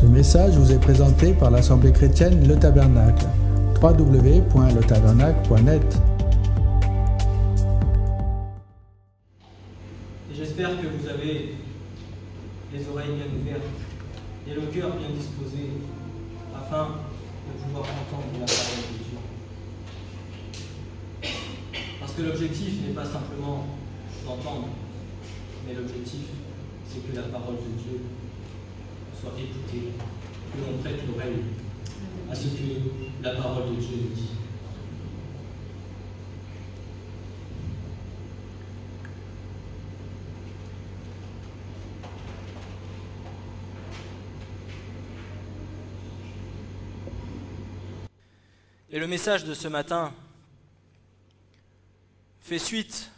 Ce message vous est présenté par l'Assemblée chrétienne Le Tabernacle. www.letabernacle.net. Et j'espère que vous avez les oreilles bien ouvertes et le cœur bien disposé afin de pouvoir entendre la parole de Dieu. Parce que l'objectif n'est pas simplement d'entendre, mais l'objectif, c'est que la parole de Dieu soit écoutée, que l'on prête l'oreille à ce que la parole de Dieu nous dit. Et le message de ce matin fait suite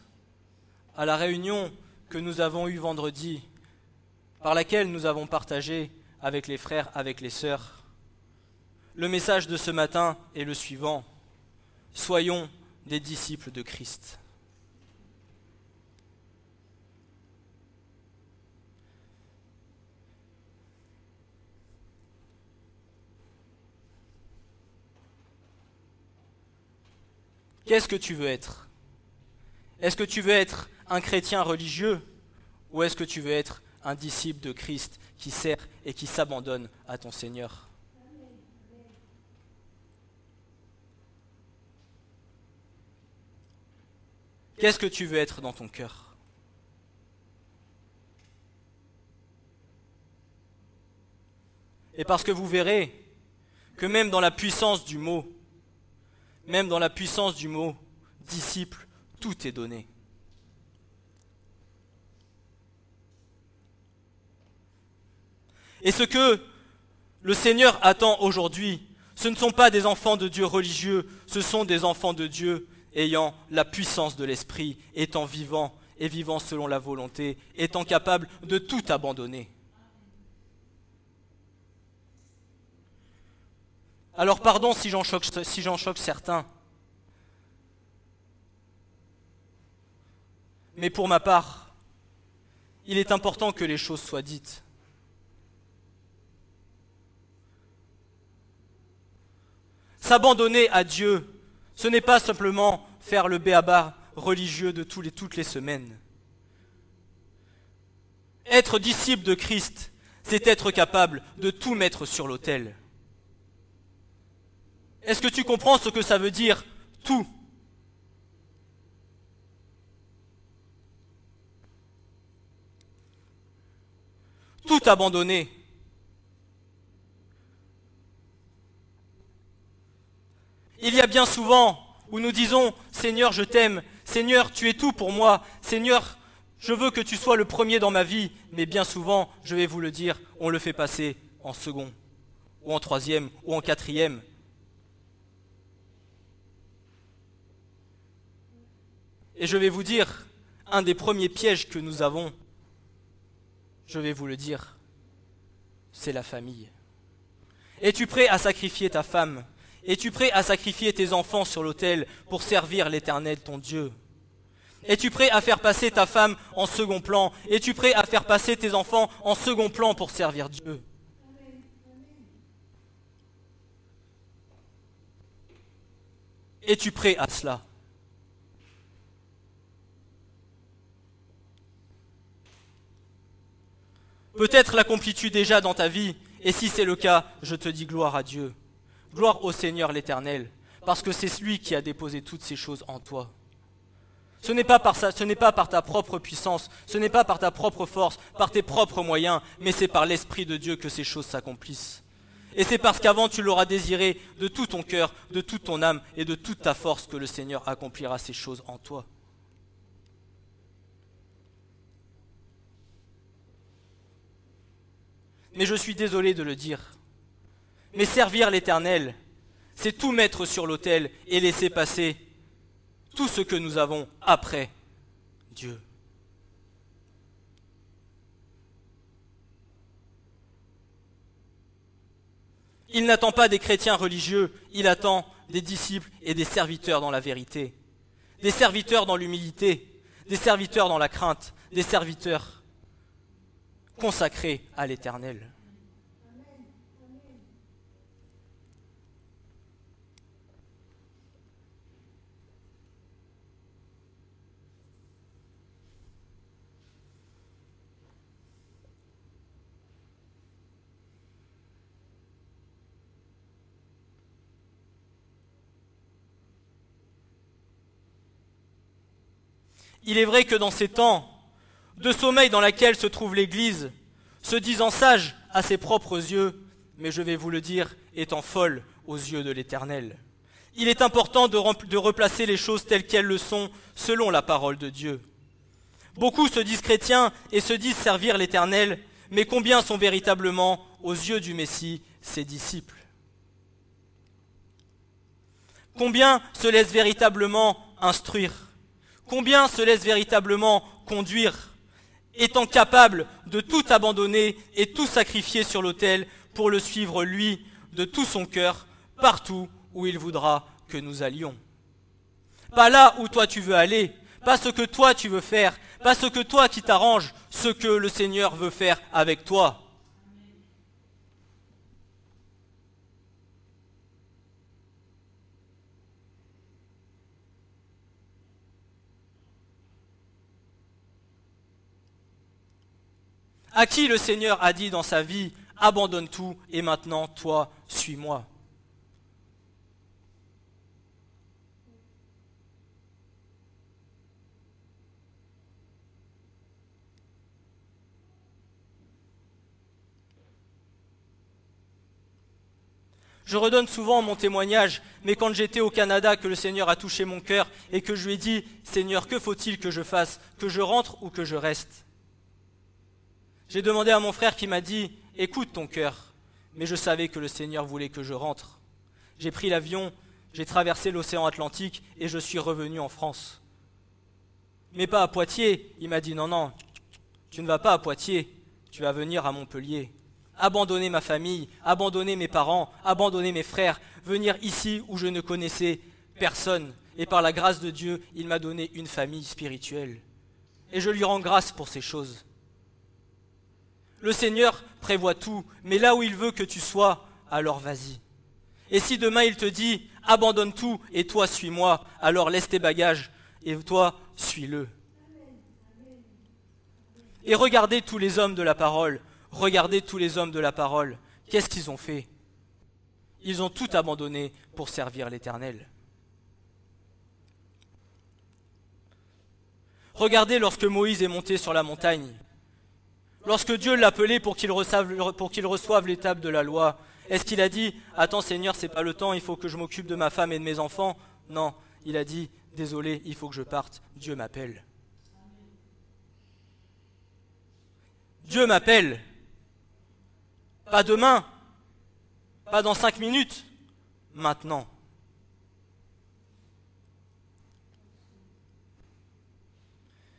à la réunion que nous avons eue vendredi, par laquelle nous avons partagé avec les frères, avec les sœurs. Le message de ce matin est le suivant: soyons des disciples de Christ. Qu'est-ce que tu veux être? Est-ce que tu veux être un chrétien religieux ou est-ce que tu veux être un disciple de Christ qui sert et qui s'abandonne à ton Seigneur? Qu'est-ce que tu veux être dans ton cœur? Et parce que vous verrez que même dans la puissance du mot, disciple, tout est donné. Et ce que le Seigneur attend aujourd'hui, ce ne sont pas des enfants de Dieu religieux, ce sont des enfants de Dieu ayant la puissance de l'Esprit, étant vivants et vivant selon la volonté, étant capables de tout abandonner. Alors pardon si j'en choque certains, mais pour ma part, il est important que les choses soient dites. S'abandonner à Dieu, ce n'est pas simplement faire le b.a.-ba religieux de toutes les semaines. Être disciple de Christ, c'est être capable de tout mettre sur l'autel. Est-ce que tu comprends ce que ça veut dire, tout? Tout abandonner. Il y a bien souvent où nous disons « Seigneur, je t'aime. Seigneur, tu es tout pour moi. Seigneur, je veux que tu sois le premier dans ma vie. » Mais bien souvent, je vais vous le dire, on le fait passer en second, ou en troisième, ou en quatrième. Et je vais vous dire, un des premiers pièges que nous avons, je vais vous le dire, c'est la famille. Es-tu prêt à sacrifier ta femme? Es-tu prêt à sacrifier tes enfants sur l'autel pour servir l'Éternel, ton Dieu? Es-tu prêt à faire passer ta femme en second plan? Es-tu prêt à faire passer tes enfants en second plan pour servir Dieu? Es-tu prêt à cela? Peut-être l'accomplis-tu déjà dans ta vie, et si c'est le cas, je te dis gloire à Dieu. Gloire au Seigneur l'Éternel, parce que c'est lui qui a déposé toutes ces choses en toi. Ce n'est pas par ta propre puissance, ce n'est pas par ta propre force, par tes propres moyens, mais c'est par l'Esprit de Dieu que ces choses s'accomplissent. Et c'est parce qu'avant tu l'auras désiré de tout ton cœur, de toute ton âme et de toute ta force que le Seigneur accomplira ces choses en toi. Mais je suis désolé de le dire. Mais servir l'Éternel, c'est tout mettre sur l'autel et laisser passer tout ce que nous avons après Dieu. Il n'attend pas des chrétiens religieux, il attend des disciples et des serviteurs dans la vérité, des serviteurs dans l'humilité, des serviteurs dans la crainte, des serviteurs consacrés à l'Éternel. Il est vrai que dans ces temps de sommeil dans lesquels se trouve l'Église, se disant sage à ses propres yeux, mais je vais vous le dire, étant folle aux yeux de l'Éternel. Il est important de replacer les choses telles qu'elles le sont, selon la parole de Dieu. Beaucoup se disent chrétiens et se disent servir l'Éternel, mais combien sont véritablement, aux yeux du Messie, ses disciples? Combien se laissent véritablement instruire? Combien se laissent véritablement conduire, étant capables de tout abandonner et tout sacrifier sur l'autel pour le suivre lui, de tout son cœur, partout où il voudra que nous allions? Pas là où toi tu veux aller, pas ce que toi tu veux faire, pas ce que toi qui t'arrange, ce que le Seigneur veut faire avec toi. À qui le Seigneur a dit dans sa vie, abandonne tout et maintenant toi, suis-moi. Je redonne souvent mon témoignage, mais quand j'étais au Canada, que le Seigneur a touché mon cœur et que je lui ai dit, Seigneur, que faut-il que je fasse? Que je rentre ou que je reste? J'ai demandé à mon frère qui m'a dit, écoute ton cœur, mais je savais que le Seigneur voulait que je rentre. J'ai pris l'avion, j'ai traversé l'océan Atlantique et je suis revenu en France. Mais pas à Poitiers, il m'a dit, non, non, tu ne vas pas à Poitiers, tu vas venir à Montpellier. Abandonner ma famille, abandonner mes parents, abandonner mes frères, venir ici où je ne connaissais personne. Et par la grâce de Dieu, il m'a donné une famille spirituelle. Et je lui rends grâce pour ces choses. Le Seigneur prévoit tout, mais là où il veut que tu sois, alors vas-y. Et si demain il te dit, abandonne tout et toi suis-moi, alors laisse tes bagages et toi suis-le. Et regardez tous les hommes de la parole, regardez tous les hommes de la parole, qu'est-ce qu'ils ont fait? Ils ont tout abandonné pour servir l'Éternel. Regardez lorsque Moïse est monté sur la montagne. Lorsque Dieu l'appelait pour qu'il reçoive l'étape de la loi, est-ce qu'il a dit « Attends Seigneur, c'est pas le temps, il faut que je m'occupe de ma femme et de mes enfants » Non, il a dit « Désolé, il faut que je parte, Dieu m'appelle. » Dieu m'appelle. Pas demain, pas dans 5 minutes, maintenant.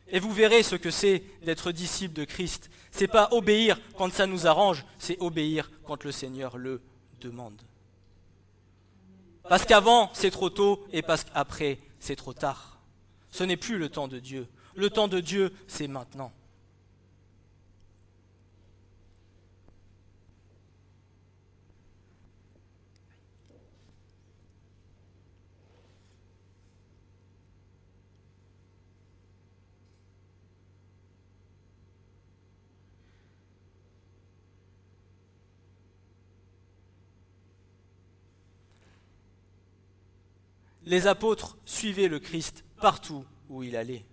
Et vous verrez ce que c'est d'être disciple de Christ. C'est pas obéir quand ça nous arrange, c'est obéir quand le Seigneur le demande. Parce qu'avant, c'est trop tôt, et parce qu'après, c'est trop tard. Ce n'est plus le temps de Dieu. Le temps de Dieu, c'est maintenant. Les apôtres suivaient le Christ partout où il allait.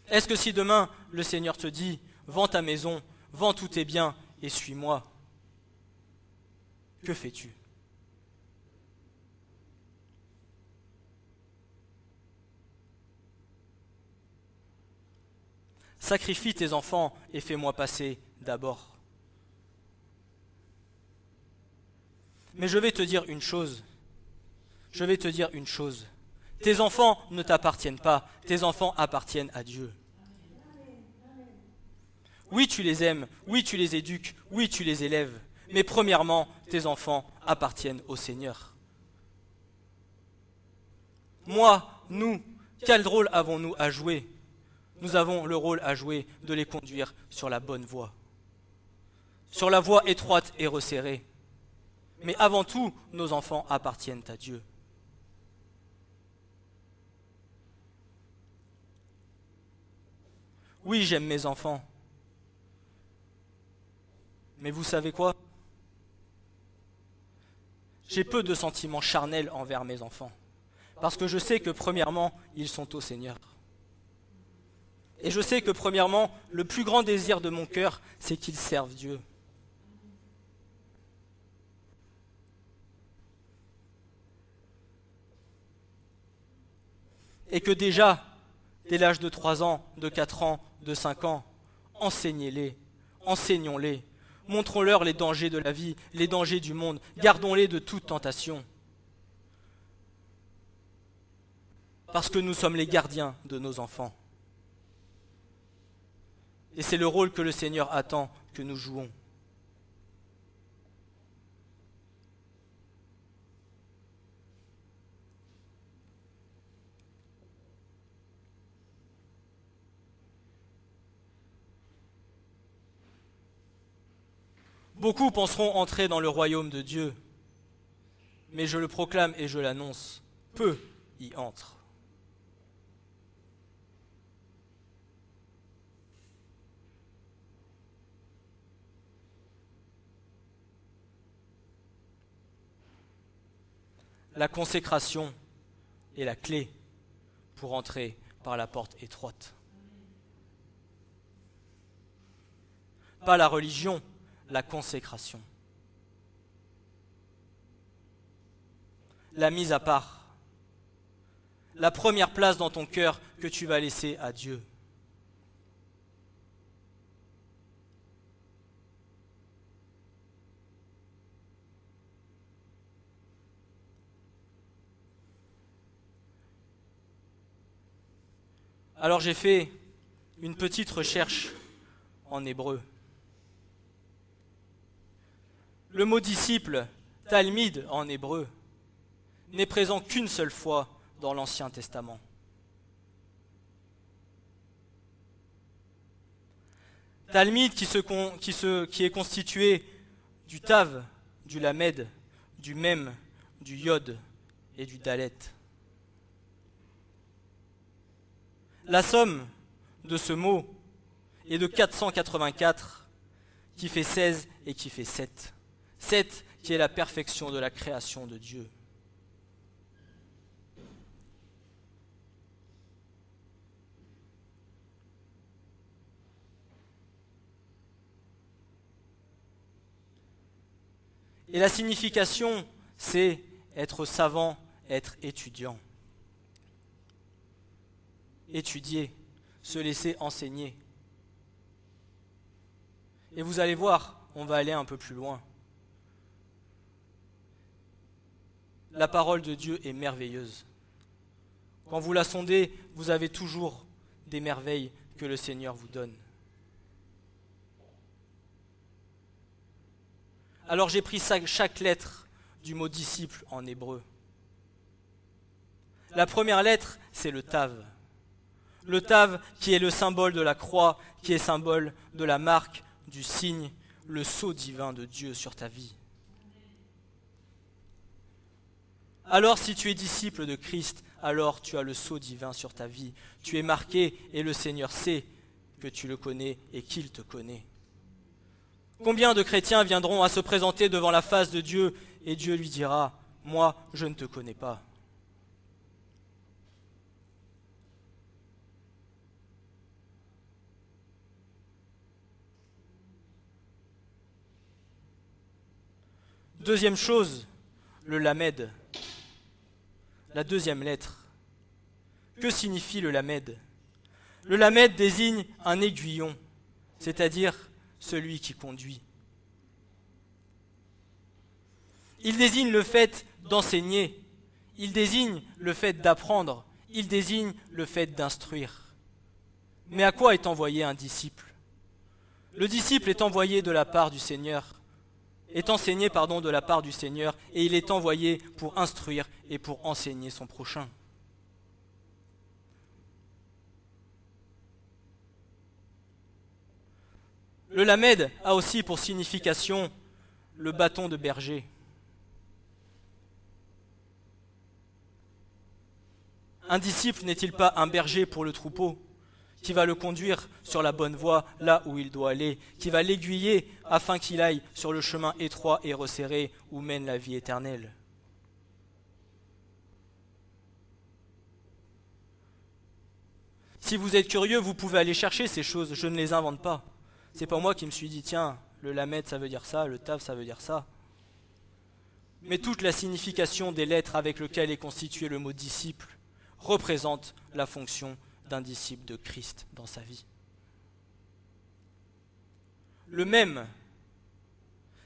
Est-ce que si demain le Seigneur te dit « Vends ta maison, vends tous tes biens et suis-moi », que fais-tu? Sacrifie tes enfants et fais-moi passer d'abord. Mais je vais te dire une chose. Tes enfants ne t'appartiennent pas. Tes enfants appartiennent à Dieu. Oui, tu les aimes. Oui, tu les éduques. Oui, tu les élèves. Mais premièrement, tes enfants appartiennent au Seigneur. Moi, nous, quel rôle avons-nous à jouer? Nous avons le rôle à jouer de les conduire sur la bonne voie. Sur la voie étroite et resserrée. Mais avant tout, nos enfants appartiennent à Dieu. Oui, j'aime mes enfants. Mais vous savez quoi? J'ai peu de sentiments charnels envers mes enfants. Parce que je sais que premièrement, ils sont au Seigneur. Et je sais que premièrement, le plus grand désir de mon cœur, c'est qu'ils servent Dieu. Et que déjà, dès l'âge de 3 ans, de 4 ans, de 5 ans, enseignez-les, enseignons-les, montrons-leur les dangers de la vie, les dangers du monde, gardons-les de toute tentation. Parce que nous sommes les gardiens de nos enfants. Et c'est le rôle que le Seigneur attend que nous jouons. Beaucoup penseront entrer dans le royaume de Dieu, mais je le proclame et je l'annonce, peu y entrent. La consécration est la clé pour entrer par la porte étroite. Pas la religion, la consécration. La mise à part. La première place dans ton cœur que tu vas laisser à Dieu. Alors j'ai fait une petite recherche en hébreu. Le mot disciple, talmid en hébreu, n'est présent qu'une seule fois dans l'Ancien Testament. Talmid qui est constitué du tav, du lamed, du mem, du yod et du dalet. La somme de ce mot est de 484, qui fait 16 et qui fait 7. 7 qui est la perfection de la création de Dieu. Et la signification, c'est être savant, être étudiant. Étudier, se laisser enseigner. Et vous allez voir, on va aller un peu plus loin. La parole de Dieu est merveilleuse. Quand vous la sondez, vous avez toujours des merveilles que le Seigneur vous donne. Alors j'ai pris chaque lettre du mot disciple en hébreu. La première lettre, c'est le tav. Le tav qui est le symbole de la croix, qui est symbole de la marque, du signe, le sceau divin de Dieu sur ta vie. Alors si tu es disciple de Christ, alors tu as le sceau divin sur ta vie. Tu es marqué et le Seigneur sait que tu le connais et qu'il te connaît. Combien de chrétiens viendront à se présenter devant la face de Dieu et Dieu lui dira « Moi, je ne te connais pas ». Deuxième chose, le lamed. La deuxième lettre. Que signifie le lamed? Le lamed désigne un aiguillon, c'est-à-dire celui qui conduit. Il désigne le fait d'enseigner, il désigne le fait d'apprendre, il désigne le fait d'instruire. Mais à quoi est envoyé un disciple? Le disciple est envoyé de la part du Seigneur, est enseigné de la part du Seigneur, et il est envoyé pour instruire et pour enseigner son prochain. Le lamed a aussi pour signification le bâton de berger. Un disciple n'est-il pas un berger pour le troupeau, qui va le conduire sur la bonne voie, là où il doit aller, qui va l'aiguiller afin qu'il aille sur le chemin étroit et resserré où mène la vie éternelle? Si vous êtes curieux, vous pouvez aller chercher ces choses, je ne les invente pas. C'est pas moi qui me suis dit, tiens, le lamed ça veut dire ça, le tav ça veut dire ça. Mais toute la signification des lettres avec lesquelles est constitué le mot disciple représente la fonction d'un disciple de Christ dans sa vie. Le même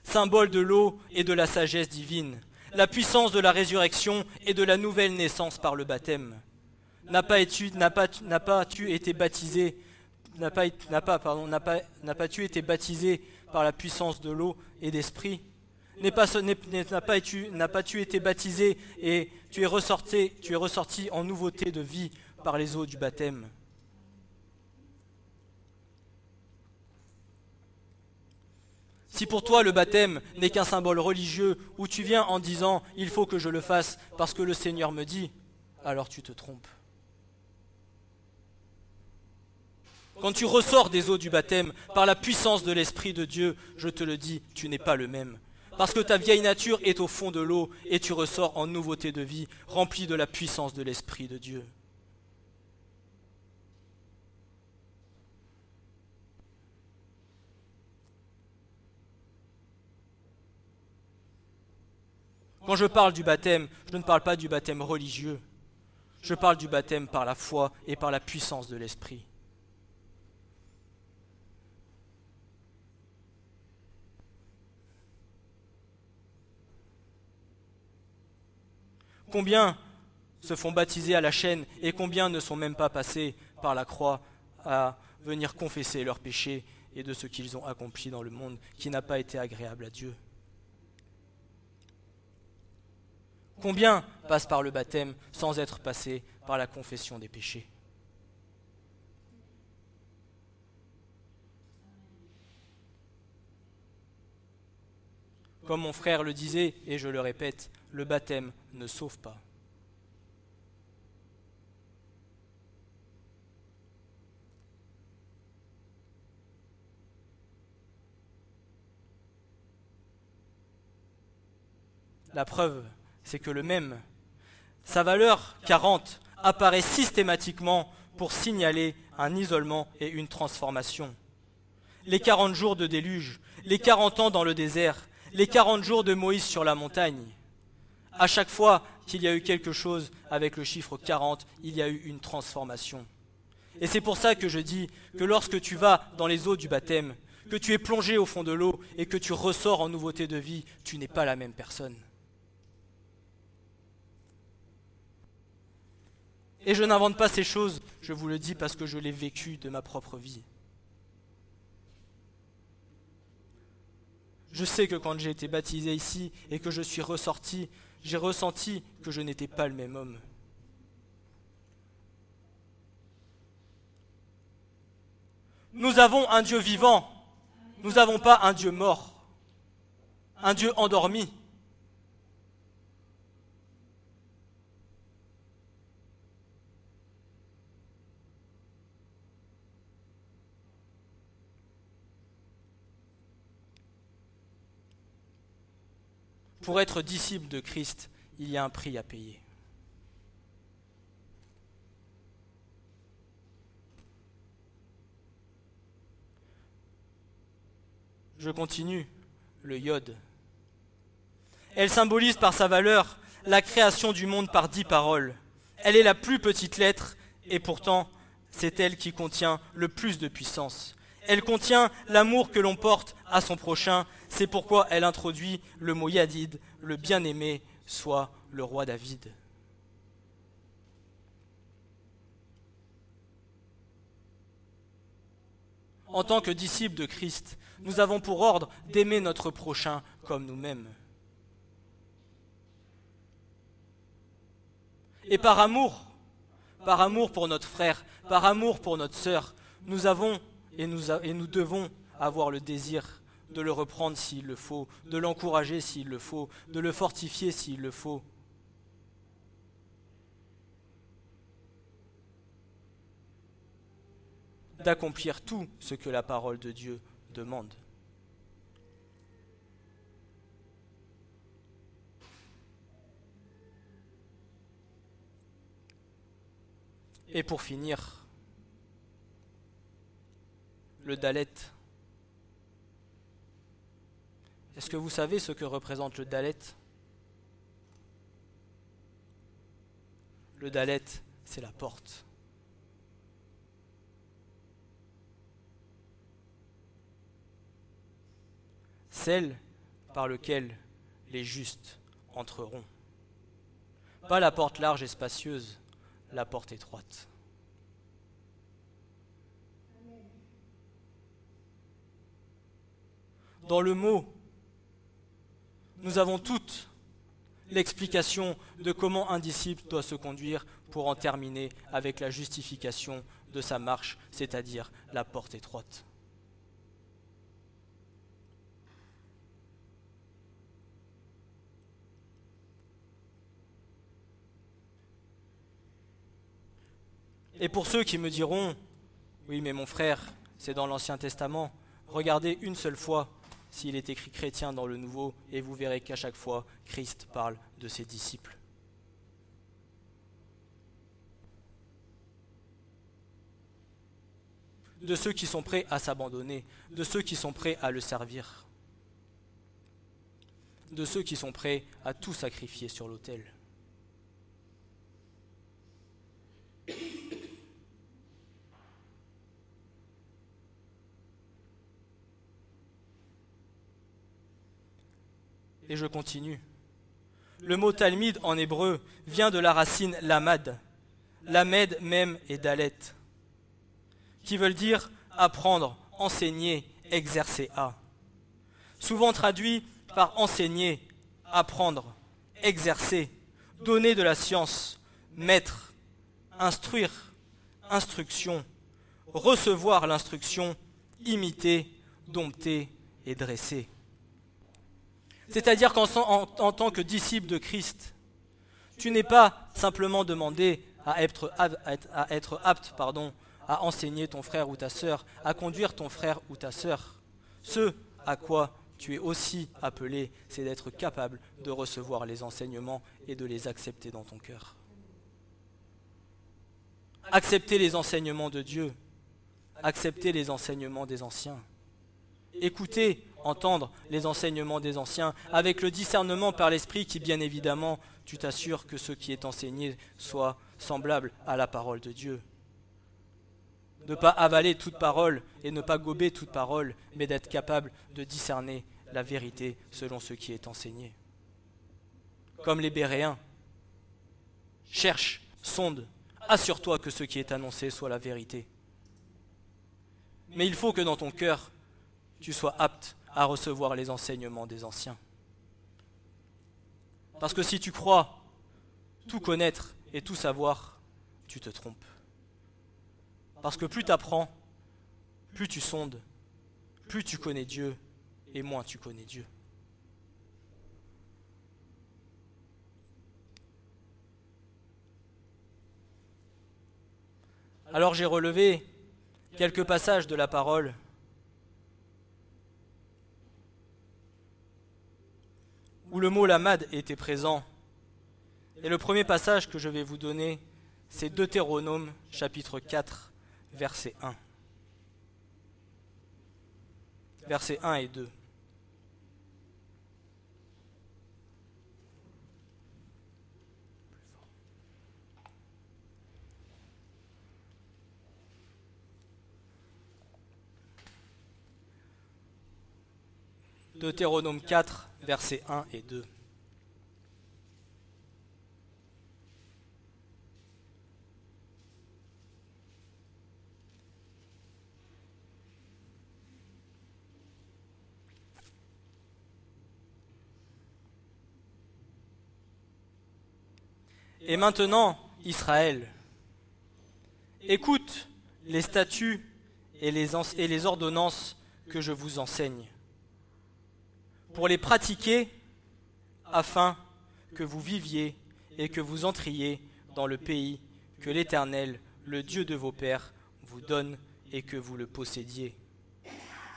symbole de l'eau et de la sagesse divine, la puissance de la résurrection et de la nouvelle naissance par le baptême. N'a pas tu été baptisé par la puissance de l'eau et d'esprit? N'a pas tu été baptisé et tu es ressorti en nouveauté de vie par les eaux du baptême? Si pour toi le baptême n'est qu'un symbole religieux où tu viens en disant « il faut que je le fasse parce que le Seigneur me dit », alors tu te trompes. Quand tu ressors des eaux du baptême par la puissance de l'Esprit de Dieu, je te le dis, tu n'es pas le même. Parce que ta vieille nature est au fond de l'eau et tu ressors en nouveauté de vie, rempli de la puissance de l'Esprit de Dieu. Quand je parle du baptême, je ne parle pas du baptême religieux. Je parle du baptême par la foi et par la puissance de l'Esprit. Combien se font baptiser à la chaîne et combien ne sont même pas passés par la croix à venir confesser leurs péchés et de ce qu'ils ont accompli dans le monde qui n'a pas été agréable à Dieu? Combien passent par le baptême sans être passés par la confession des péchés? Comme mon frère le disait, et je le répète, le baptême ne sauve pas. La preuve, c'est que le même, sa valeur 40 apparaît systématiquement pour signaler un isolement et une transformation. Les 40 jours de déluge, les 40 ans dans le désert, les 40 jours de Moïse sur la montagne. À chaque fois qu'il y a eu quelque chose avec le chiffre 40, il y a eu une transformation. Et c'est pour ça que je dis que lorsque tu vas dans les eaux du baptême, que tu es plongé au fond de l'eau et que tu ressors en nouveauté de vie, tu n'es pas la même personne. Et je n'invente pas ces choses, je vous le dis parce que je l'ai vécu de ma propre vie. Je sais que quand j'ai été baptisé ici et que je suis ressorti, j'ai ressenti que je n'étais pas le même homme. Nous avons un Dieu vivant, nous n'avons pas un Dieu mort, un Dieu endormi. Pour être disciple de Christ, il y a un prix à payer. Je continue, le iode. Elle symbolise par sa valeur la création du monde par 10 paroles. Elle est la plus petite lettre et pourtant c'est elle qui contient le plus de puissance. Elle contient l'amour que l'on porte à son prochain. C'est pourquoi elle introduit le mot Yadid, le bien-aimé, soit le roi David. En tant que disciples de Christ, nous avons pour ordre d'aimer notre prochain comme nous-mêmes. Et par amour pour notre frère, par amour pour notre sœur, nous avons et nous devons avoir le désir de le reprendre s'il le faut, de l'encourager s'il le faut, de le fortifier s'il le faut. D'accomplir tout ce que la parole de Dieu demande. Et pour finir, le dalet. Est-ce que vous savez ce que représente le dalet? Le dalet, c'est la porte. Celle par laquelle les justes entreront. Pas la porte large et spacieuse, la porte étroite. Dans le mot, nous avons toute l'explication de comment un disciple doit se conduire pour en terminer avec la justification de sa marche, c'est-à-dire la porte étroite. Et pour ceux qui me diront, oui mais mon frère, c'est dans l'Ancien Testament, regardez une seule fois s'il est écrit chrétien dans le Nouveau, et vous verrez qu'à chaque fois, Christ parle de ses disciples. De ceux qui sont prêts à s'abandonner, de ceux qui sont prêts à le servir, de ceux qui sont prêts à tout sacrifier sur l'autel. Et je continue. Le mot talmid en hébreu vient de la racine lamad, lamed même et dalet, qui veulent dire apprendre, enseigner, exercer à. Souvent traduit par enseigner, apprendre, exercer, donner de la science, mettre, instruire, instruction, recevoir l'instruction, imiter, dompter et dresser. C'est-à-dire qu'en tant que disciple de Christ, tu n'es pas simplement demandé à être apte à enseigner ton frère ou ta sœur, à conduire ton frère ou ta sœur. Ce à quoi tu es aussi appelé, c'est d'être capable de recevoir les enseignements et de les accepter dans ton cœur. Accepter les enseignements de Dieu, accepter les enseignements des anciens. Écouter, entendre les enseignements des anciens, avec le discernement par l'Esprit qui, bien évidemment, tu t'assures que ce qui est enseigné soit semblable à la parole de Dieu. Ne pas avaler toute parole et ne pas gober toute parole, mais d'être capable de discerner la vérité selon ce qui est enseigné. Comme les Béréens, cherche, sonde, assure-toi que ce qui est annoncé soit la vérité. Mais il faut que dans ton cœur, tu sois apte à recevoir les enseignements des anciens. Parce que si tu crois tout connaître et tout savoir, tu te trompes. Parce que plus tu apprends, plus tu sondes, plus tu connais Dieu et moins tu connais Dieu. Alors j'ai relevé quelques passages de la parole où le mot lamad était présent. Et le premier passage que je vais vous donner, c'est Deutéronome, chapitre 4, verset 1. Versets 1 et 2. Deutéronome 4, versets 1 et 2. Et maintenant, Israël, écoute les statuts et les ordonnances que je vous enseigne, pour les pratiquer afin que vous viviez et que vous entriez dans le pays que l'Éternel, le Dieu de vos pères, vous donne et que vous le possédiez.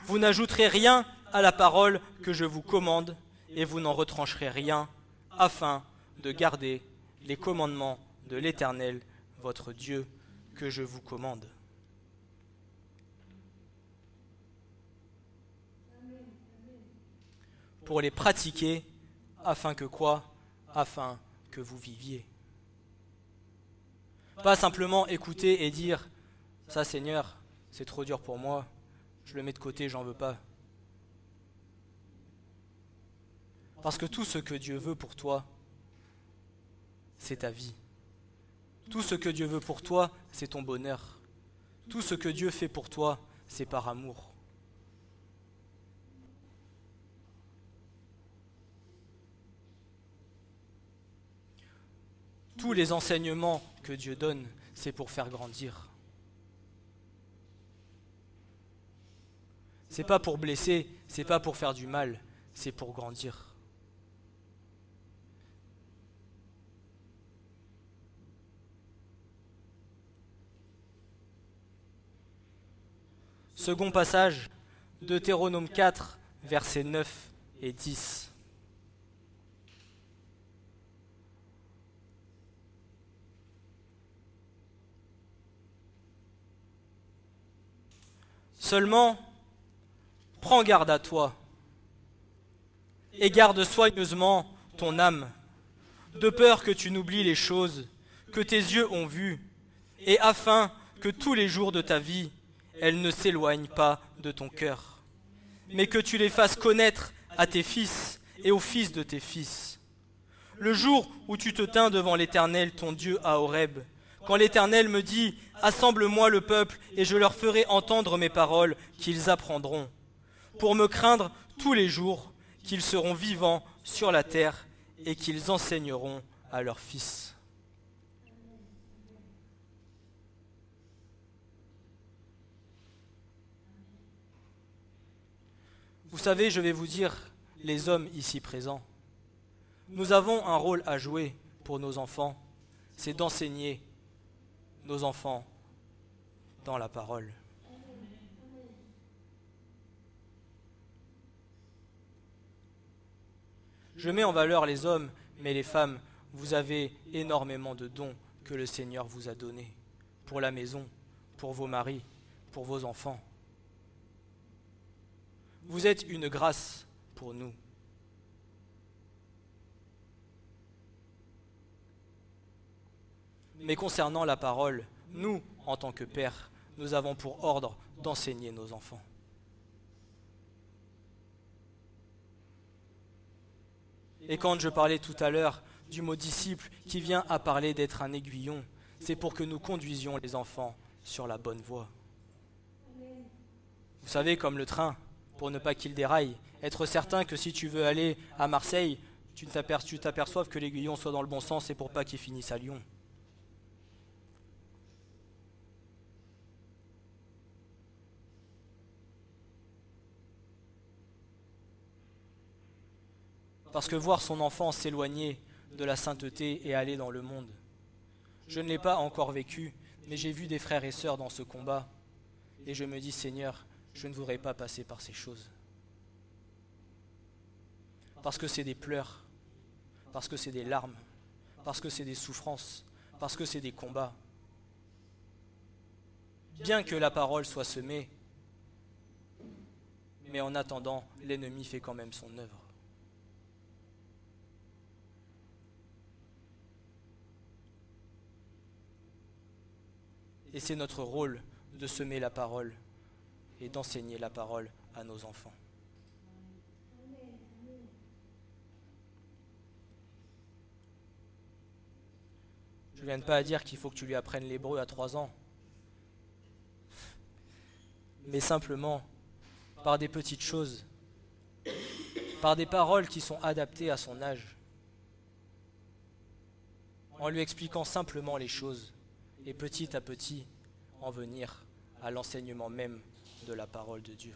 Vous n'ajouterez rien à la parole que je vous commande et vous n'en retrancherez rien afin de garder les commandements de l'Éternel, votre Dieu, que je vous commande. pour les pratiquer, afin que quoi? Afin que vous viviez. Pas simplement écouter et dire « Ça, Seigneur, c'est trop dur pour moi, je le mets de côté, j'en veux pas. » Parce que tout ce que Dieu veut pour toi, c'est ta vie. Tout ce que Dieu veut pour toi, c'est ton bonheur. Tout ce que Dieu fait pour toi, c'est par amour. Tous les enseignements que Dieu donne, c'est pour faire grandir. C'est pas pour blesser, c'est pas pour faire du mal, c'est pour grandir. Second passage, Deutéronome 4, versets 9 et 10. Seulement, prends garde à toi et garde soigneusement ton âme, de peur que tu n'oublies les choses que tes yeux ont vues, et afin que tous les jours de ta vie, elles ne s'éloignent pas de ton cœur, mais que tu les fasses connaître à tes fils et aux fils de tes fils. Le jour où tu te tins devant l'Éternel, ton Dieu, à Horeb, quand l'Éternel me dit « Assemble-moi le peuple, et je leur ferai entendre mes paroles, qu'ils apprendront, pour me craindre tous les jours, qu'ils seront vivants sur la terre, et qu'ils enseigneront à leurs fils. » Vous savez, je vais vous dire, les hommes ici présents, nous avons un rôle à jouer pour nos enfants, c'est d'enseigner nos enfants dans la parole. Je mets en valeur les hommes, mais les femmes, vous avez énormément de dons que le Seigneur vous a donnés pour la maison, pour vos maris, pour vos enfants. Vous êtes une grâce pour nous. Mais concernant la parole, nous, en tant que pères, nous avons pour ordre d'enseigner nos enfants. Et quand je parlais tout à l'heure du mot disciple qui vient à parler d'être un aiguillon, c'est pour que nous conduisions les enfants sur la bonne voie. Vous savez, comme le train, pour ne pas qu'il déraille, être certain que si tu veux aller à Marseille, tu t'aperçoives que l'aiguillon soit dans le bon sens et pour pas qu'il finisse à Lyon. Parce que voir son enfant s'éloigner de la sainteté et aller dans le monde, je ne l'ai pas encore vécu, mais j'ai vu des frères et sœurs dans ce combat, et je me dis, Seigneur, je ne voudrais pas passer par ces choses. Parce que c'est des pleurs, parce que c'est des larmes, parce que c'est des souffrances, parce que c'est des combats. Bien que la parole soit semée, mais en attendant, l'ennemi fait quand même son œuvre. Et c'est notre rôle de semer la parole et d'enseigner la parole à nos enfants. Je ne viens pas à dire qu'il faut que tu lui apprennes l'hébreu à 3 ans, mais simplement par des petites choses, par des paroles qui sont adaptées à son âge, en lui expliquant simplement les choses, et petit à petit en venir à l'enseignement même de la parole de Dieu.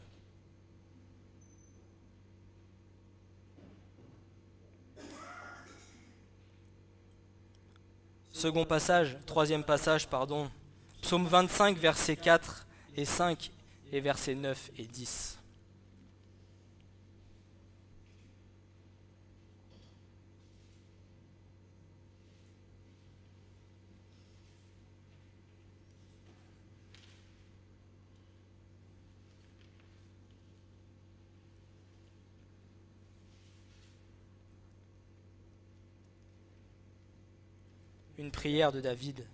Troisième passage, Psaume 25, versets 4 et 5 et versets 9 et 10. une prière de David.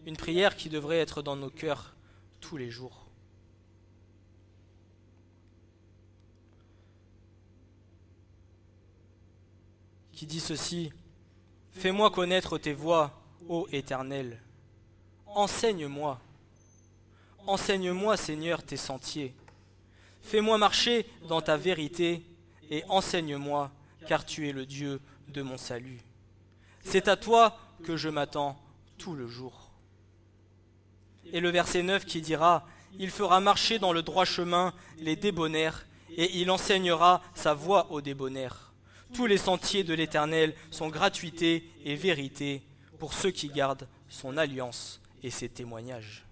Une prière qui devrait être dans nos cœurs tous les jours. Qui dit ceci: fais-moi connaître tes voies, ô Éternel. Enseigne-moi. Enseigne-moi, Seigneur, tes sentiers. Fais-moi marcher dans ta vérité et enseigne-moi, car tu es le Dieu de mon salut. C'est à toi que je m'attends tout le jour. Et le verset 9 qui dira: il fera marcher dans le droit chemin les débonnaires, et il enseignera sa voie aux débonnaires. Tous les sentiers de l'Éternel sont gratuité et vérité pour ceux qui gardent son alliance et ses témoignages.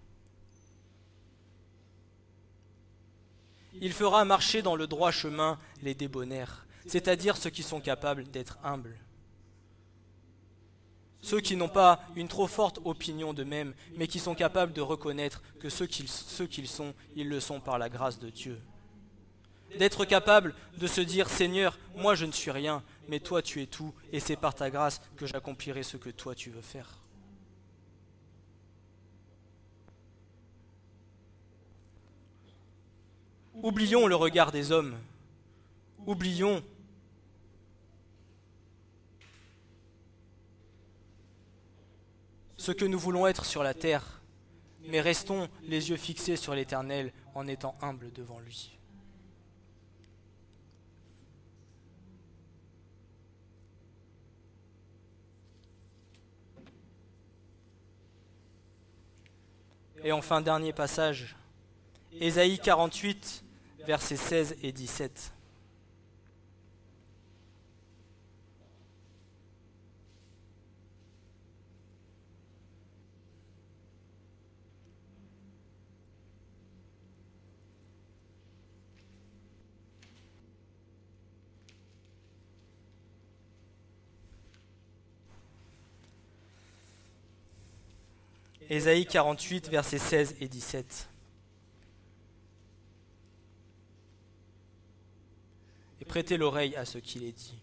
Il fera marcher dans le droit chemin les débonnaires, c'est-à-dire ceux qui sont capables d'être humbles. Ceux qui n'ont pas une trop forte opinion d'eux-mêmes, mais qui sont capables de reconnaître que ceux qu'ils sont, ils le sont par la grâce de Dieu. D'être capable de se dire: Seigneur, moi je ne suis rien, mais toi tu es tout, et c'est par ta grâce que j'accomplirai ce que toi tu veux faire. Oublions le regard des hommes. Oublions ce que nous voulons être sur la terre, mais restons les yeux fixés sur l'Éternel en étant humbles devant lui. Et enfin, dernier passage, Ésaïe 48, versets 16 et 17. Ésaïe 48, versets 16 et 17. Et prêtez l'oreille à ce qu'il est dit.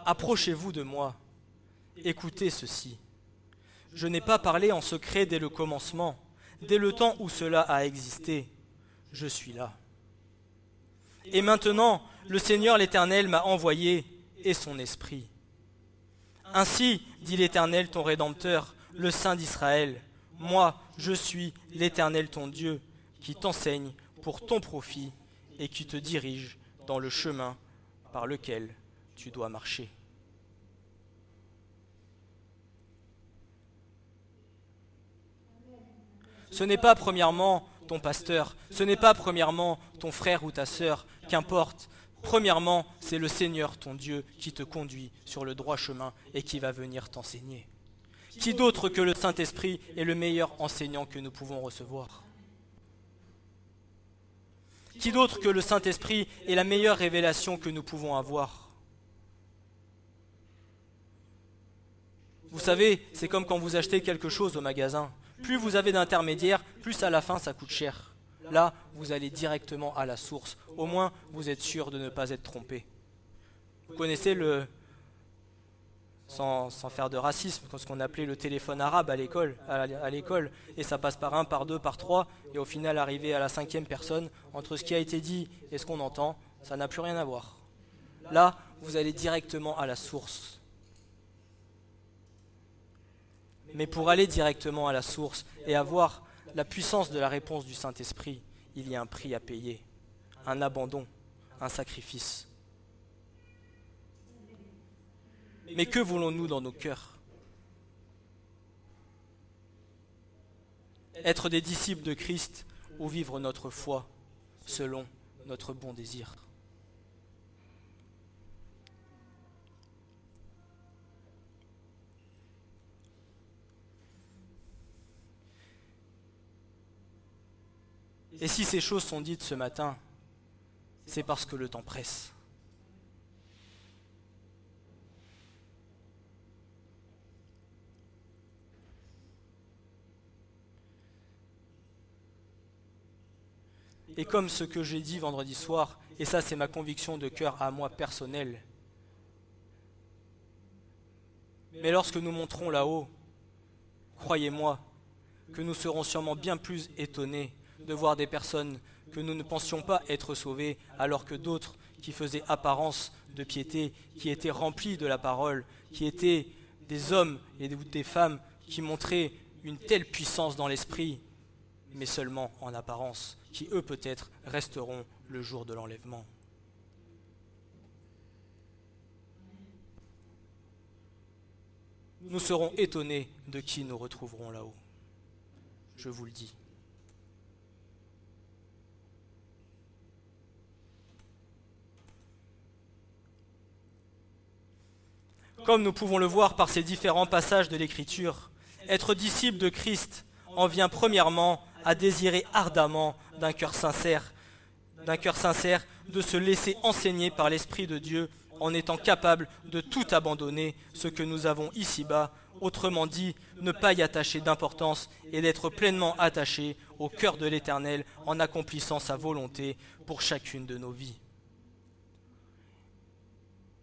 Approchez-vous de moi, écoutez ceci. Je n'ai pas parlé en secret dès le commencement, dès le temps où cela a existé. Je suis là. Et maintenant, le Seigneur l'Éternel m'a envoyé, et son esprit. Ainsi, dit l'Éternel ton Rédempteur, le Saint d'Israël, moi, je suis l'Éternel ton Dieu, qui t'enseigne pour ton profit et qui te dirige dans le chemin par lequel tu dois marcher. Ce n'est pas premièrement ton pasteur, ce n'est pas premièrement ton frère ou ta sœur, qu'importe. Premièrement, c'est le Seigneur ton Dieu qui te conduit sur le droit chemin et qui va venir t'enseigner. Qui d'autre que le Saint-Esprit est le meilleur enseignant que nous pouvons recevoir? Qui d'autre que le Saint-Esprit est la meilleure révélation que nous pouvons avoir? Vous savez, c'est comme quand vous achetez quelque chose au magasin. Plus vous avez d'intermédiaires, plus à la fin ça coûte cher. Là, vous allez directement à la source. Au moins, vous êtes sûr de ne pas être trompé. Vous connaissez sans faire de racisme, ce qu'on appelait le téléphone arabe à l'école, et ça passe par 1, par 2, par 3, et au final, arrivé à la 5e personne, entre ce qui a été dit et ce qu'on entend, ça n'a plus rien à voir. Là, vous allez directement à la source. Mais pour aller directement à la source et avoir la puissance de la réponse du Saint-Esprit, il y a un prix à payer, un abandon, un sacrifice. Mais que voulons-nous dans nos cœurs? Être des disciples de Christ ou vivre notre foi selon notre bon désir? Et si ces choses sont dites ce matin, c'est parce que le temps presse. Et comme ce que j'ai dit vendredi soir, et ça c'est ma conviction de cœur à moi personnelle, Mais lorsque nous monterons là-haut, croyez-moi que nous serons sûrement bien plus étonnés de voir des personnes que nous ne pensions pas être sauvées, alors que d'autres qui faisaient apparence de piété, qui étaient remplis de la parole, qui étaient des hommes et des femmes qui montraient une telle puissance dans l'esprit, mais seulement en apparence, qui eux peut-être resteront le jour de l'enlèvement. Nous serons étonnés de qui nous retrouverons là-haut. Je vous le dis. Comme nous pouvons le voir par ces différents passages de l'Écriture, être disciple de Christ en vient premièrement à désirer ardemment d'un cœur sincère, de se laisser enseigner par l'Esprit de Dieu en étant capable de tout abandonner ce que nous avons ici-bas, autrement dit, ne pas y attacher d'importance et d'être pleinement attaché au cœur de l'Éternel en accomplissant sa volonté pour chacune de nos vies.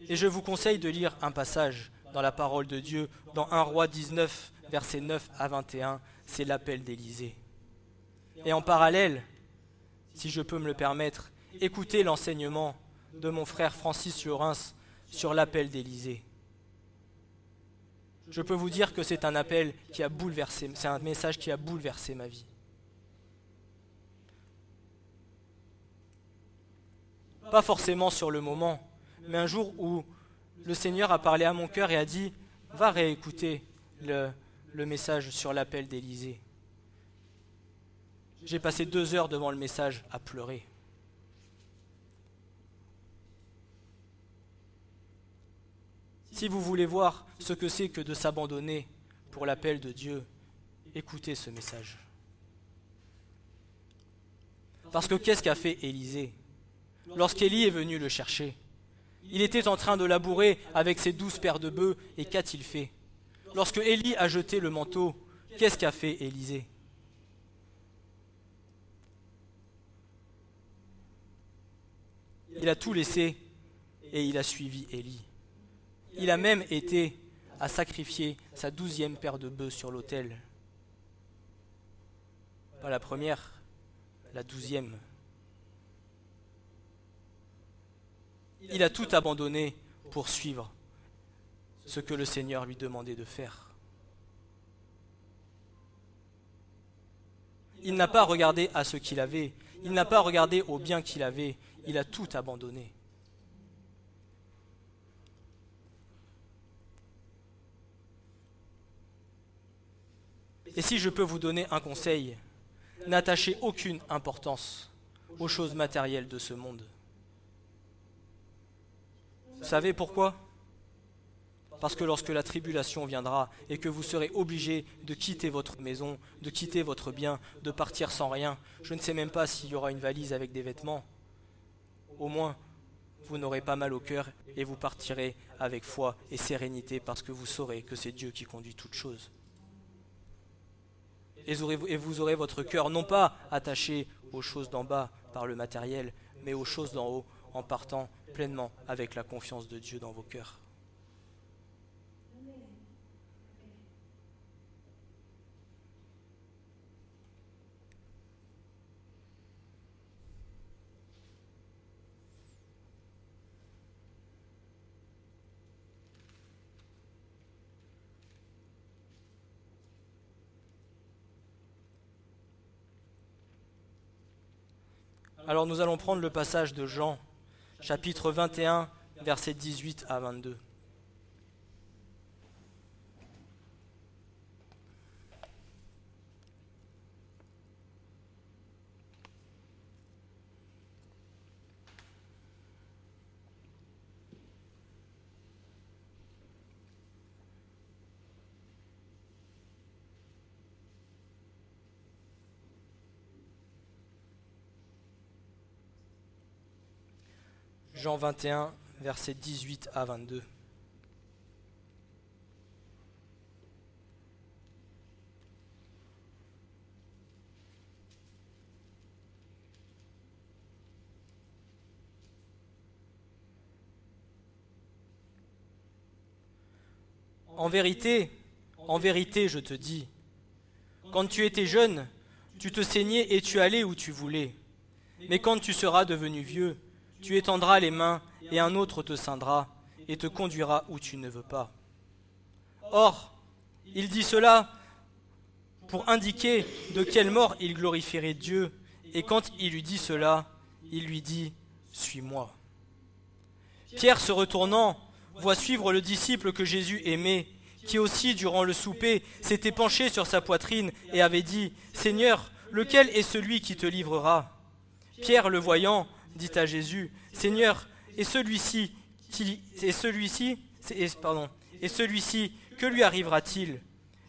Et je vous conseille de lire un passage dans la parole de Dieu, dans 1 Roi 19, versets 9 à 21, c'est l'appel d'Élisée. Et en parallèle, si je peux me le permettre, écoutez l'enseignement de mon frère Francis Lorens sur l'appel d'Élisée. Je peux vous dire que c'est un appel qui a bouleversé, c'est un message qui a bouleversé ma vie. Pas forcément sur le moment, mais un jour où le Seigneur a parlé à mon cœur et a dit « Va réécouter le message sur l'appel d'Élisée ». J'ai passé 2 heures devant le message à pleurer. Si vous voulez voir ce que c'est que de s'abandonner pour l'appel de Dieu, écoutez ce message. Parce que qu'est-ce qu'a fait Élisée? Lorsqu'Élie est venu le chercher, il était en train de labourer avec ses 12 paires de bœufs, et qu'a-t-il fait? Lorsque Élie a jeté le manteau, qu'est-ce qu'a fait Élisée? Il a tout laissé et il a suivi Élie. Il a même été à sacrifier sa 12e paire de bœufs sur l'autel. Pas la première, la 12e. Il a tout abandonné pour suivre ce que le Seigneur lui demandait de faire. Il n'a pas regardé à ce qu'il avait, il n'a pas regardé au bien qu'il avait, il a tout abandonné. Et si je peux vous donner un conseil, n'attachez aucune importance aux choses matérielles de ce monde. Vous savez pourquoi? Parce que lorsque la tribulation viendra et que vous serez obligé de quitter votre maison, de quitter votre bien, de partir sans rien, je ne sais même pas s'il y aura une valise avec des vêtements, au moins vous n'aurez pas mal au cœur et vous partirez avec foi et sérénité parce que vous saurez que c'est Dieu qui conduit toutes choses. Et vous aurez votre cœur non pas attaché aux choses d'en bas par le matériel, mais aux choses d'en haut en partant pleinement avec la confiance de Dieu dans vos cœurs. Alors nous allons prendre le passage de Jean, chapitre 21, versets 18 à 22. Jean 21, versets 18 à 22. en vérité, je te dis, quand tu étais jeune, tu te saignais et tu allais où tu voulais. Mais quand tu seras devenu vieux, tu étendras les mains et un autre te ceindra et te conduira où tu ne veux pas. Or, il dit cela pour indiquer de quelle mort il glorifierait Dieu, et quand il lui dit cela, il lui dit « Suis-moi ». Pierre, se retournant, voit suivre le disciple que Jésus aimait, qui aussi, durant le souper, s'était penché sur sa poitrine et avait dit « Seigneur, lequel est celui qui te livrera ?» Pierre, le voyant, dit à Jésus « Seigneur, et celui-ci, que lui arrivera-t-il »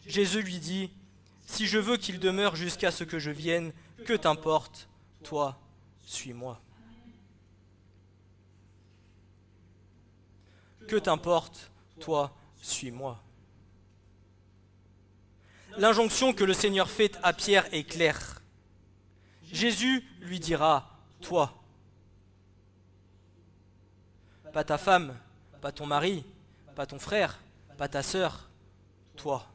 Jésus lui dit « Si je veux qu'il demeure jusqu'à ce que je vienne, que t'importe, toi, suis-moi. » Que t'importe, toi, suis-moi. L'injonction que le Seigneur fait à Pierre est claire. Jésus lui dira « toi ». Pas ta femme, pas ton mari, pas ton frère, pas ta sœur, toi.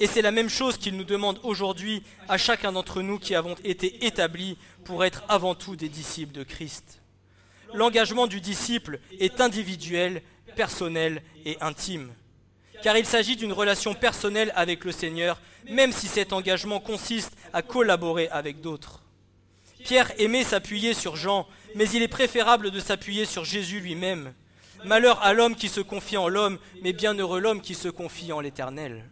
Et c'est la même chose qu'il nous demande aujourd'hui à chacun d'entre nous qui avons été établis pour être avant tout des disciples de Christ. L'engagement du disciple est individuel, personnel et intime. Car il s'agit d'une relation personnelle avec le Seigneur, même si cet engagement consiste à collaborer avec d'autres. Pierre aimait s'appuyer sur Jean, mais il est préférable de s'appuyer sur Jésus lui-même. Malheur à l'homme qui se confie en l'homme, mais bienheureux l'homme qui se confie en l'Éternel.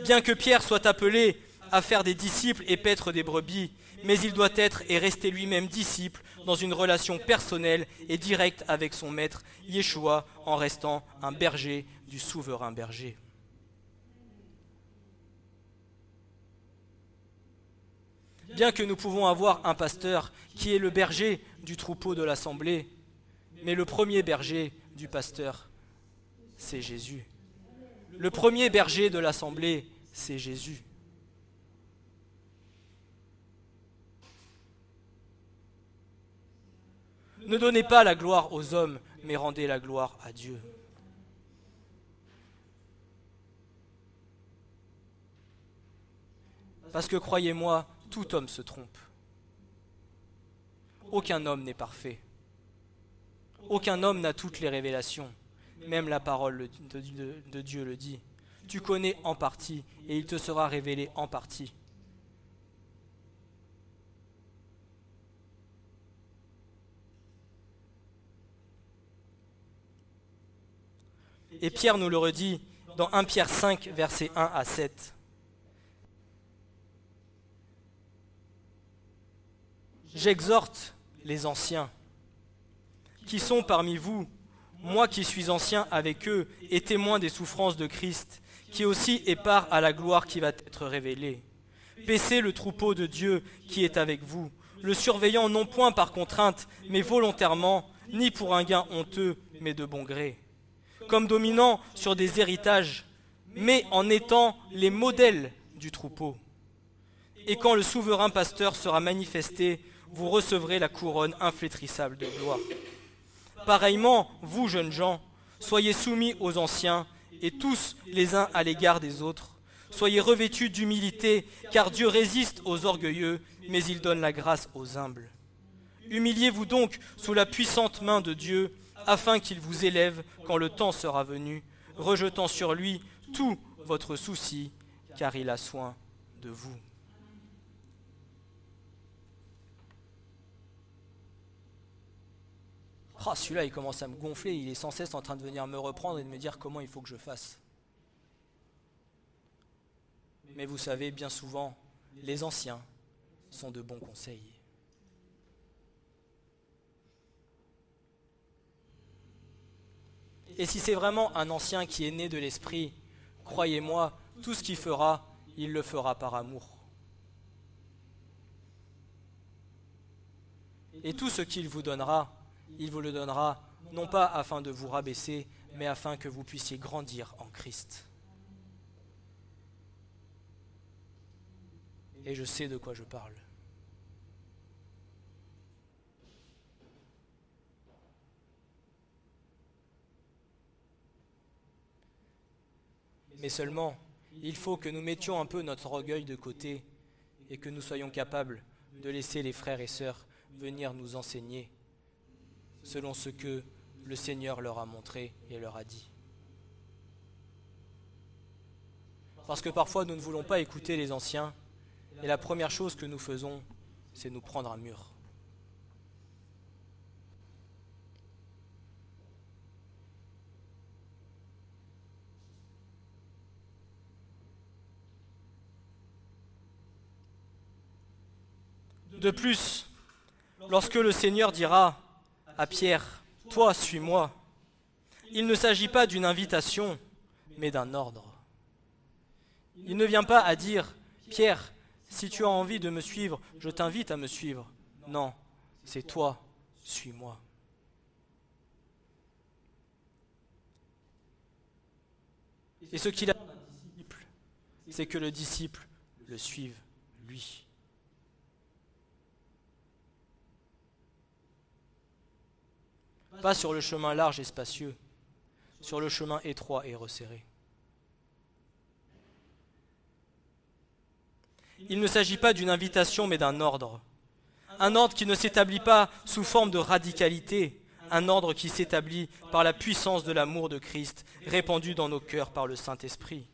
Bien que Pierre soit appelé à faire des disciples et paître des brebis, mais il doit être et rester lui-même disciple dans une relation personnelle et directe avec son maître, Yeshua, en restant un berger du souverain berger. Bien que nous pouvons avoir un pasteur qui est le berger du troupeau de l'assemblée, mais le premier berger du pasteur, c'est Jésus. Le premier berger de l'assemblée, c'est Jésus. Ne donnez pas la gloire aux hommes, mais rendez la gloire à Dieu. Parce que croyez-moi, tout homme se trompe. Aucun homme n'est parfait. Aucun homme n'a toutes les révélations. Même la parole de Dieu le dit. Tu connais en partie, et il te sera révélé en partie. Et Pierre nous le redit dans 1 Pierre 5, versets 1 à 7. J'exhorte les anciens qui sont parmi vous, moi qui suis ancien avec eux et témoin des souffrances de Christ, qui aussi est part à la gloire qui va être révélée. Paissez le troupeau de Dieu qui est avec vous, le surveillant non point par contrainte, mais volontairement, ni pour un gain honteux, mais de bon gré. Comme dominant sur des héritages, mais en étant les modèles du troupeau. Et quand le souverain pasteur sera manifesté, vous recevrez la couronne inflétrissable de gloire. Pareillement, vous, jeunes gens, soyez soumis aux anciens, et tous les uns à l'égard des autres. Soyez revêtus d'humilité, car Dieu résiste aux orgueilleux, mais il donne la grâce aux humbles. Humiliez-vous donc sous la puissante main de Dieu, afin qu'il vous élève quand le temps sera venu, rejetant sur lui tout votre souci, car il a soin de vous. Oh, celui-là, il commence à me gonfler, il est sans cesse en train de venir me reprendre et de me dire comment il faut que je fasse. Mais vous savez, bien souvent, les anciens sont de bons conseils. Et si c'est vraiment un ancien qui est né de l'esprit, croyez-moi, tout ce qu'il fera, il le fera par amour. Et tout ce qu'il vous donnera, il vous le donnera, non pas afin de vous rabaisser, mais afin que vous puissiez grandir en Christ. Et je sais de quoi je parle. Mais seulement, il faut que nous mettions un peu notre orgueil de côté et que nous soyons capables de laisser les frères et sœurs venir nous enseigner selon ce que le Seigneur leur a montré et leur a dit. Parce que parfois nous ne voulons pas écouter les anciens et la première chose que nous faisons, c'est nous prendre un mur. De plus, lorsque le Seigneur dira à Pierre, « Toi, suis-moi », il ne s'agit pas d'une invitation, mais d'un ordre. Il ne vient pas à dire, « Pierre, si tu as envie de me suivre, je t'invite à me suivre. » Non, c'est toi, suis-moi. Et ce qu'il attend d'un disciple, c'est que le disciple le suive, lui. Pas sur le chemin large et spacieux, sur le chemin étroit et resserré. Il ne s'agit pas d'une invitation mais d'un ordre. Un ordre qui ne s'établit pas sous forme de radicalité, un ordre qui s'établit par la puissance de l'amour de Christ répandu dans nos cœurs par le Saint-Esprit.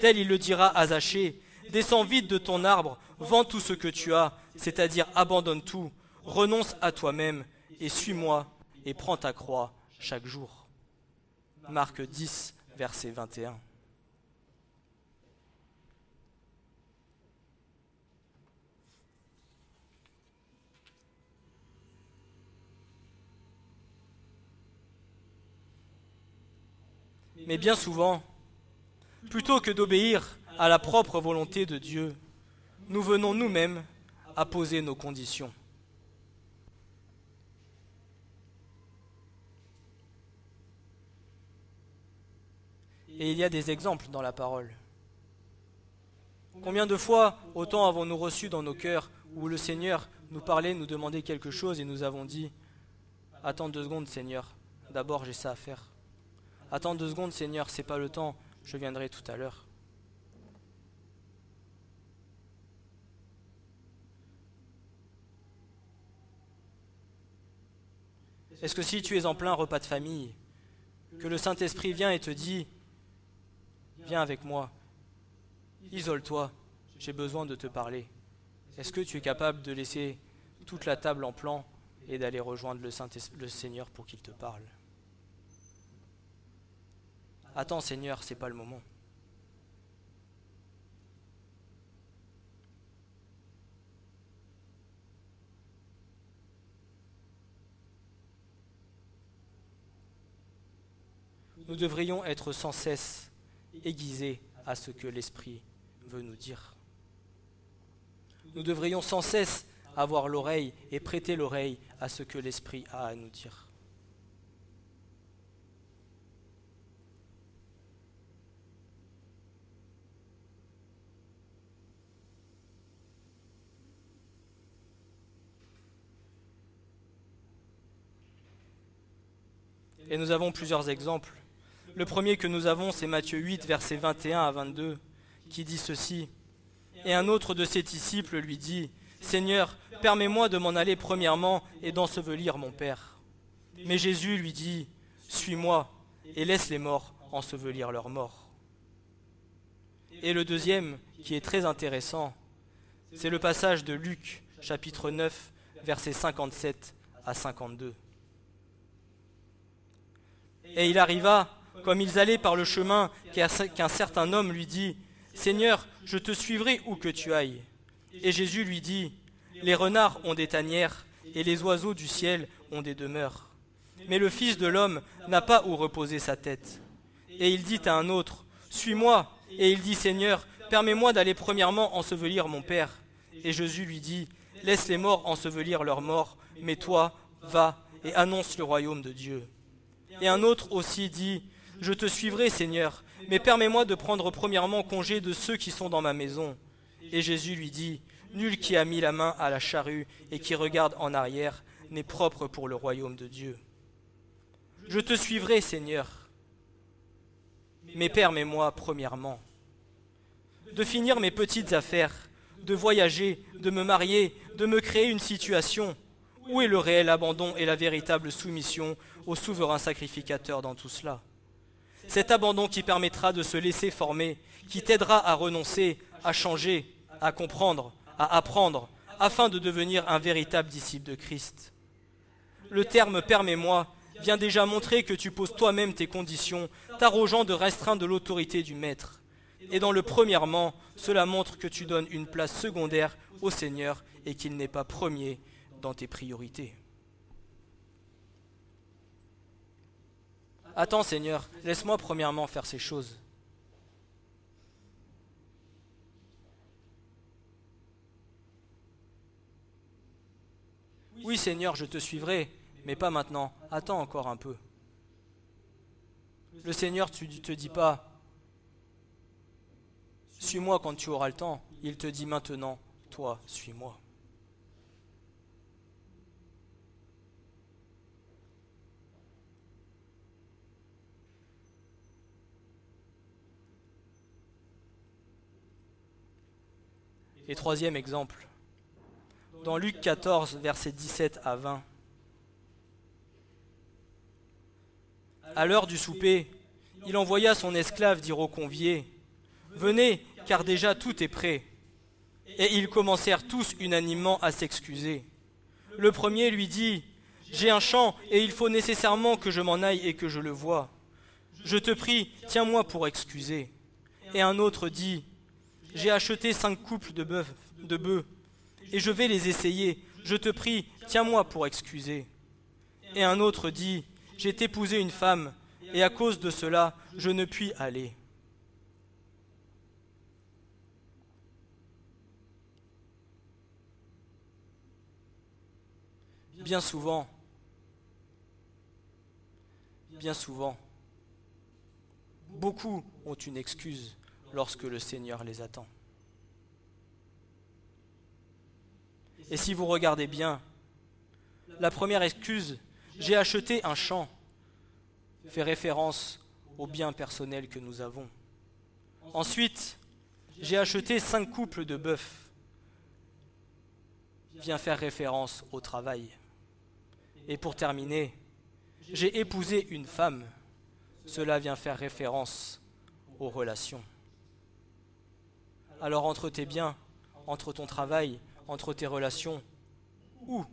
Tel il le dira à Zachée, « Descends vite de ton arbre, vends tout ce que tu as, c'est-à-dire abandonne tout, renonce à toi-même, et suis-moi, et prends ta croix chaque jour. » Marc 10, verset 21. Mais bien souvent, plutôt que d'obéir à la propre volonté de Dieu, nous venons nous-mêmes à poser nos conditions. Et il y a des exemples dans la parole. Combien de fois, autant avons-nous reçu dans nos cœurs où le Seigneur nous parlait, nous demandait quelque chose et nous avons dit « Attends 2 secondes Seigneur, d'abord j'ai ça à faire. Attends 2 secondes Seigneur, c'est pas le temps, je viendrai tout à l'heure. » Est-ce que si tu es en plein repas de famille, que le Saint-Esprit vient et te dit « Viens avec moi, isole-toi, j'ai besoin de te parler », est-ce que tu es capable de laisser toute la table en plan et d'aller rejoindre le Seigneur pour qu'il te parle? Attends Seigneur, c'est pas le moment. Nous devrions être sans cesse aiguisés à ce que l'Esprit veut nous dire. Nous devrions sans cesse avoir l'oreille et prêter l'oreille à ce que l'Esprit a à nous dire. Et nous avons plusieurs exemples. Le premier que nous avons, c'est Matthieu 8, versets 21 à 22, qui dit ceci. « Et un autre de ses disciples lui dit, « Seigneur, permets-moi de m'en aller premièrement et d'ensevelir mon Père. » Mais Jésus lui dit, « Suis-moi et laisse les morts ensevelir leurs morts. » Et le deuxième, qui est très intéressant, c'est le passage de Luc, chapitre 9, versets 57 à 52. « Et il arriva, comme ils allaient par le chemin, qu'un certain homme lui dit, « Seigneur, je te suivrai où que tu ailles. » Et Jésus lui dit, « Les renards ont des tanières, et les oiseaux du ciel ont des demeures. Mais le Fils de l'homme n'a pas où reposer sa tête. » Et il dit à un autre, « Suis-moi. » Et il dit, « Seigneur, permets-moi d'aller premièrement ensevelir mon Père. » Et Jésus lui dit, « Laisse les morts ensevelir leurs morts, mais toi, va et annonce le royaume de Dieu. » Et un autre aussi dit, « Je te suivrai, Seigneur, mais permets-moi de prendre premièrement congé de ceux qui sont dans ma maison. » Et Jésus lui dit, « Nul qui a mis la main à la charrue et qui regarde en arrière n'est propre pour le royaume de Dieu. Je te suivrai, Seigneur, mais permets-moi premièrement de finir mes petites affaires, de voyager, de me marier, de me créer une situation. Où est le réel abandon et la véritable soumission au souverain sacrificateur dans tout cela? Cet abandon qui permettra de se laisser former, qui t'aidera à renoncer, à changer, à comprendre, à apprendre, afin de devenir un véritable disciple de Christ. Le terme « permets-moi » vient déjà montrer que tu poses toi-même tes conditions, t'arrogeant de restreindre l'autorité du Maître. Et dans le premièrement, cela montre que tu donnes une place secondaire au Seigneur et qu'il n'est pas premier dans tes priorités. Attends Seigneur, laisse-moi premièrement faire ces choses. Oui Seigneur, je te suivrai, mais pas maintenant. Attends encore un peu. Le Seigneur ne te dit pas « Suis-moi quand tu auras le temps ». Il te dit maintenant « Toi, suis-moi ». Et troisième exemple, dans Luc 14, versets 17 à 20. À l'heure du souper, il envoya son esclave dire aux conviés, « Venez, car déjà tout est prêt. » Et ils commencèrent tous unanimement à s'excuser. Le premier lui dit, « J'ai un champ et il faut nécessairement que je m'en aille et que je le voie. Je te prie, tiens-moi pour excuser. » Et un autre dit, « J'ai acheté 5 couples de bœufs, et je vais les essayer. Je te prie, tiens-moi pour excuser. » Et un autre dit, « J'ai épousé une femme, et à cause de cela, je ne puis aller. » Bien souvent, beaucoup ont une excuse lorsque le Seigneur les attend. Et si vous regardez bien, la première excuse, « J'ai acheté un champ », fait référence au bien personnel que nous avons. Ensuite, « J'ai acheté 5 couples de bœufs », vient faire référence au travail. Et pour terminer, « J'ai épousé une femme », cela vient faire référence aux relations. Alors entre tes biens, entre ton travail, entre tes relations, où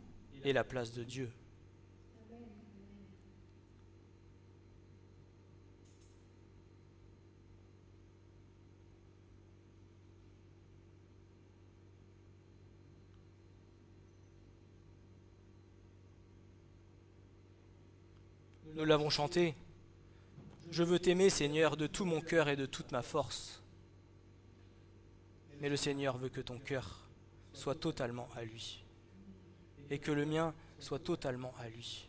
est la place de Dieu? Nous l'avons chanté. Je veux t'aimer, Seigneur, de tout mon cœur et de toute ma force. Mais le Seigneur veut que ton cœur soit totalement à lui, et que le mien soit totalement à lui,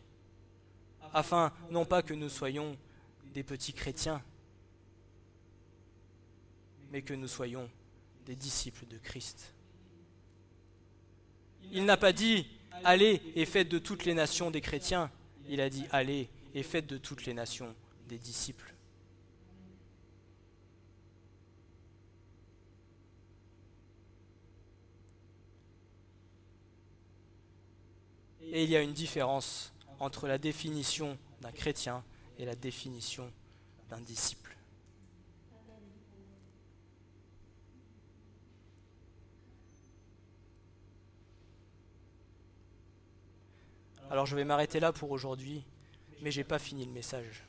afin non pas que nous soyons des petits chrétiens, mais que nous soyons des disciples de Christ. Il n'a pas dit « Allez et faites de toutes les nations des chrétiens », il a dit « Allez et faites de toutes les nations des disciples ». Et il y a une différence entre la définition d'un chrétien et la définition d'un disciple. Alors je vais m'arrêter là pour aujourd'hui, mais je n'ai pas fini le message.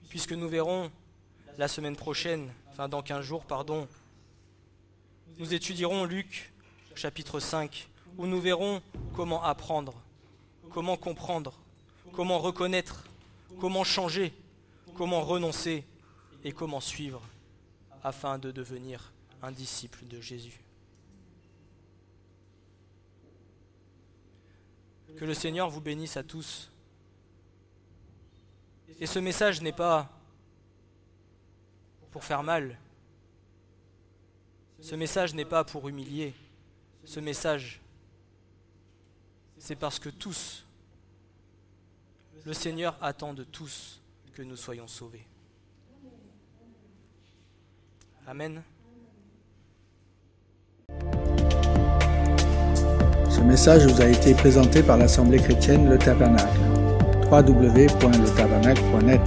Puisque nous verrons la semaine prochaine, enfin dans 15 jours, pardon, nous étudierons Luc chapitre 5, où nous verrons comment apprendre, comment comprendre, comment reconnaître, comment changer, comment renoncer et comment suivre afin de devenir un disciple de Jésus. Que le Seigneur vous bénisse à tous. Et ce message n'est pas pour faire mal. Ce message n'est pas pour humilier. Ce message, c'est parce que tous, Le Seigneur attend de tous que nous soyons sauvés. Amen. Ce message vous a été présenté par l'Assemblée chrétienne Le Tabernacle. www.letabernacle.net